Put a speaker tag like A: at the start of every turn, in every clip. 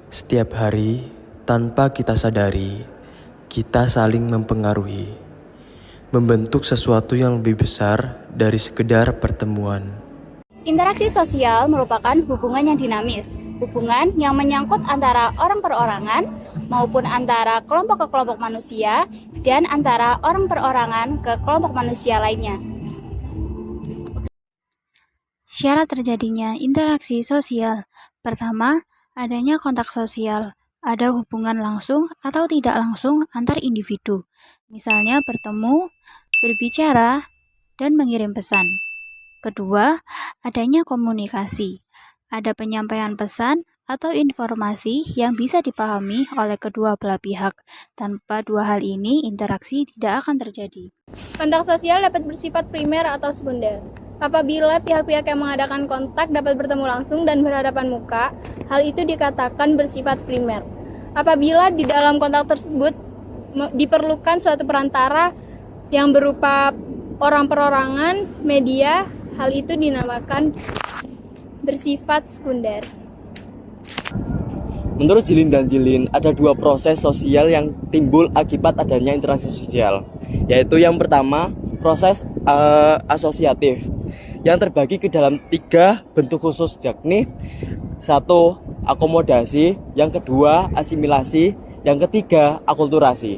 A: Setiap hari, tanpa kita sadari, kita saling mempengaruhi, membentuk sesuatu yang lebih besar dari sekedar pertemuan.
B: Interaksi sosial merupakan hubungan yang dinamis, hubungan yang menyangkut antara orang perorangan maupun antara kelompok ke kelompok manusia dan antara orang perorangan ke kelompok manusia lainnya.
C: Syarat terjadinya interaksi sosial. Pertama, adanya kontak sosial. Ada hubungan langsung atau tidak langsung antar individu. Misalnya bertemu, berbicara, dan mengirim pesan. Kedua, adanya komunikasi. Ada penyampaian pesan atau informasi yang bisa dipahami oleh kedua belah pihak. Tanpa dua hal ini, interaksi tidak akan terjadi.
D: Kontak sosial dapat bersifat primer atau sekunder. Apabila pihak-pihak yang mengadakan kontak dapat bertemu langsung dan berhadapan muka, hal itu dikatakan bersifat primer. Apabila di dalam kontak tersebut diperlukan suatu perantara yang berupa orang perorangan, media, hal itu dinamakan bersifat sekunder.
E: Menurut Jilin dan Jilin, ada dua proses sosial yang timbul akibat adanya interaksi sosial, yaitu yang pertama, proses asosiatif, yang terbagi ke dalam tiga bentuk khusus, yakni satu, akomodasi, yang kedua, asimilasi, yang ketiga, akulturasi.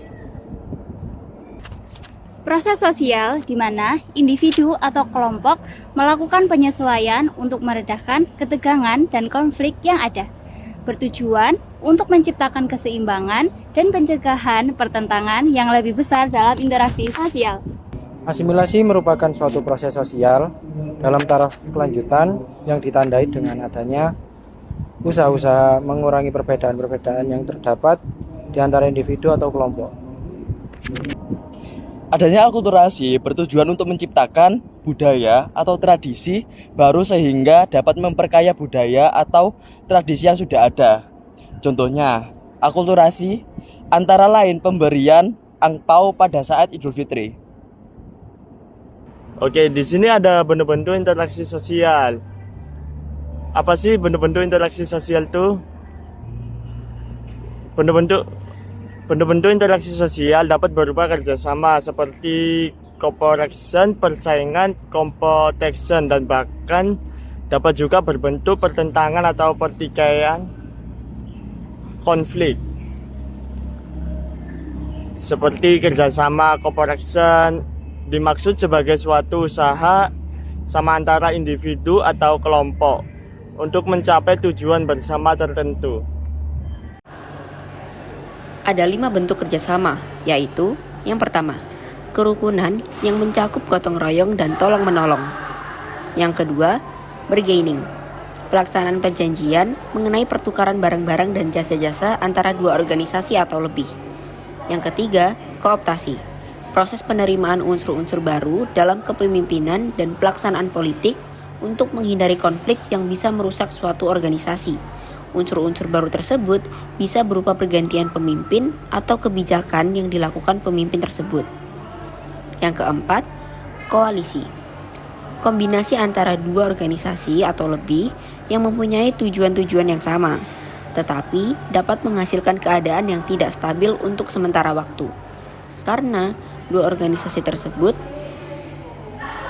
B: Proses sosial di mana individu atau kelompok melakukan penyesuaian untuk meredakan ketegangan dan konflik yang ada, bertujuan untuk menciptakan keseimbangan dan pencegahan pertentangan yang lebih besar dalam interaksi sosial.
F: Asimilasi merupakan suatu proses sosial dalam taraf kelanjutan yang ditandai dengan adanya usaha-usaha mengurangi perbedaan-perbedaan yang terdapat di antara individu atau kelompok.
E: Adanya akulturasi bertujuan untuk menciptakan budaya atau tradisi baru sehingga dapat memperkaya budaya atau tradisi yang sudah ada. Contohnya, akulturasi antara lain pemberian angpau pada saat Idul Fitri.
G: Oke, di sini ada bentuk-bentuk interaksi sosial. Apa sih bentuk-bentuk interaksi sosial itu? Bentuk-bentuk interaksi sosial dapat berupa kerjasama seperti cooperation, persaingan, competition, dan bahkan dapat juga berbentuk pertentangan atau pertikaian, konflik. Seperti kerjasama cooperation dimaksud sebagai suatu usaha sama antara individu atau kelompok untuk mencapai tujuan bersama tertentu.
H: Ada 5 bentuk kerjasama, yaitu yang pertama, kerukunan yang mencakup gotong royong dan tolong-menolong. Yang kedua, bargaining, pelaksanaan perjanjian mengenai pertukaran barang-barang dan jasa-jasa antara dua organisasi atau lebih. Yang ketiga, kooptasi, proses penerimaan unsur-unsur baru dalam kepemimpinan dan pelaksanaan politik untuk menghindari konflik yang bisa merusak suatu organisasi. Unsur-unsur baru tersebut bisa berupa pergantian pemimpin atau kebijakan yang dilakukan pemimpin tersebut. Yang keempat, koalisi. Kombinasi antara dua organisasi atau lebih yang mempunyai tujuan-tujuan yang sama, tetapi dapat menghasilkan keadaan yang tidak stabil untuk sementara waktu. Karena dua organisasi tersebut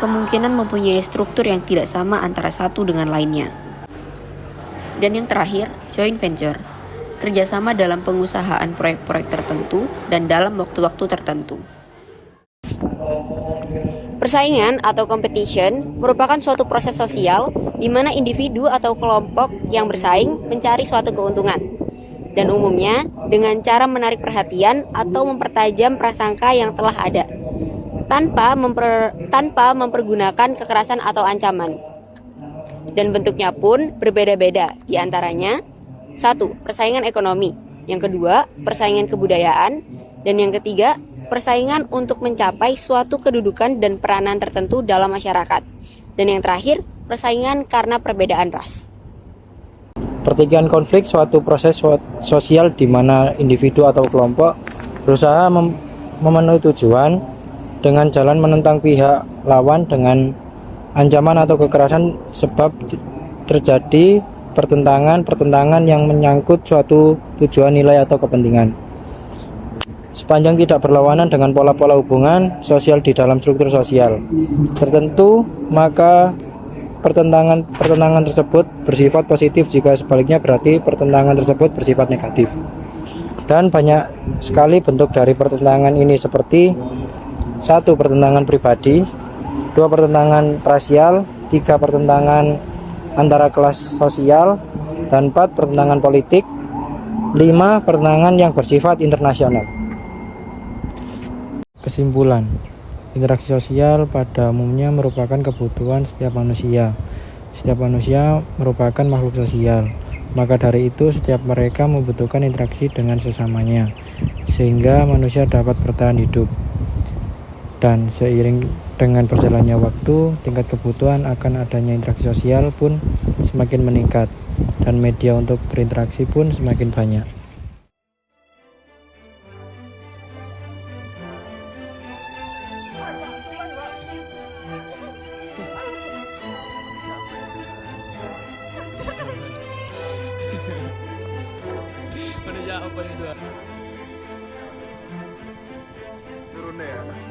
H: kemungkinan mempunyai struktur yang tidak sama antara satu dengan lainnya. Dan yang terakhir, joint venture, kerjasama dalam pengusahaan proyek-proyek tertentu dan dalam waktu-waktu tertentu. Persaingan atau competition merupakan suatu proses sosial di mana individu atau kelompok yang bersaing mencari suatu keuntungan, dan umumnya dengan cara menarik perhatian atau mempertajam prasangka yang telah ada, tanpa mempergunakan kekerasan atau ancaman. Dan bentuknya pun berbeda-beda, di antaranya 1. Persaingan ekonomi, yang kedua, persaingan kebudayaan, dan yang ketiga, persaingan untuk mencapai suatu kedudukan dan peranan tertentu dalam masyarakat, dan yang terakhir, persaingan karena perbedaan ras.
F: Pertikaian konflik suatu proses sosial di mana individu atau kelompok berusaha memenuhi tujuan dengan jalan menentang pihak lawan dengan ancaman atau kekerasan sebab terjadi pertentangan yang menyangkut suatu tujuan, nilai, atau kepentingan. Sepanjang tidak berlawanan dengan pola-pola hubungan sosial di dalam struktur sosial tertentu, maka pertentangan tersebut bersifat positif. Jika sebaliknya, berarti pertentangan tersebut bersifat negatif. Dan banyak sekali bentuk dari pertentangan ini, seperti 1. Pertentangan pribadi, 2. Pertentangan rasial, 3. Pertentangan antara kelas sosial, dan 4. Pertentangan politik, 5. Pertentangan yang bersifat internasional. Kesimpulan, interaksi sosial pada umumnya merupakan kebutuhan setiap manusia. Setiap manusia merupakan makhluk sosial. Maka dari itu, setiap mereka membutuhkan interaksi dengan sesamanya, sehingga manusia dapat bertahan hidup. Dan seiring dengan berjalannya waktu, tingkat kebutuhan akan adanya interaksi sosial pun semakin meningkat, dan media untuk berinteraksi pun semakin banyak.
G: Turunnya ya.